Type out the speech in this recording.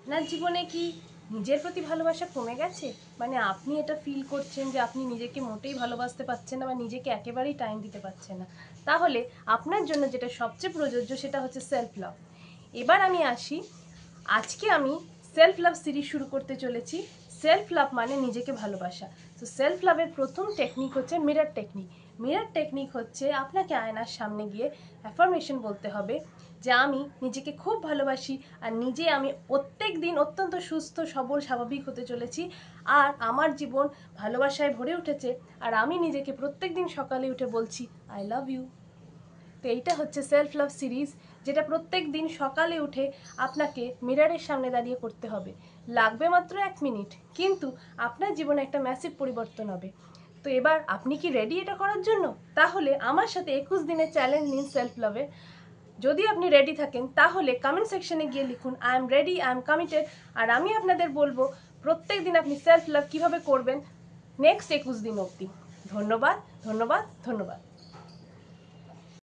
আপনার জীবনে কি নিজের প্রতি ভালোবাসা কমে গেছে? মানে আপনি এটা ফিল করছেন যে আপনি নিজেকে মোটেই ভালোবাসতে পারছেন না বা নিজেকে একেবারেই টাইম দিতে পারছেন না। তাহলে আপনার জন্য যেটা সবচেয়ে প্রযোজ্য সেটা হচ্ছে সেলফ লাভ। এবার আমি আসি, আজকে আমি সেলফ লাভ সিরিজ শুরু করতে চলেছি। সেলফ লাভ মানে নিজেকে ভালোবাসা। তো সেলফ লাভের প্রথম টেকনিক হচ্ছে মিরর টেকনিক। মিরর টেকনিক হচ্ছে আপনাকে আয়নার সামনে গিয়ে অ্যাফার্মেশন বলতে হবে যে আমি নিজেকে খুব ভালোবাসি আর নিজে আমি প্রত্যেক দিন অত্যন্ত সুস্থ সবল স্বাভাবিক হতে চলেছি আর আমার জীবন ভালোবাসায় ভরে উঠেছে আর আমি নিজেকে প্রত্যেক দিন সকালে উঠে বলছি আই লাভ ইউ। তো এইটা হচ্ছে সেলফ লাভ সিরিজ, যেটা প্রত্যেক দিন সকালে উঠে আপনাকে মিররের সামনে দাঁড়িয়ে করতে হবে। লাগবে মাত্র 1 মিনিট, কিন্তু আপনার জীবনে একটা ম্যাসিভ পরিবর্তন হবে। তো এবার আপনি কি রেডি এটা করার জন্য? তাহলে আমার সাথে 21 দিনের চ্যালেঞ্জ নিন সেলফ লাভের। যদি আপনি রেডি থাকেন তাহলে কমেন্ট সেকশনে গিয়ে লিখুন I am ready, I am committed. আর আমি আপনাদের বলবো প্রত্যেক দিন আপনি সেলফ লাভ কীভাবে করবেন নেক্সট 21 দিন অবধি। ধন্যবাদ, ধন্যবাদ, ধন্যবাদ।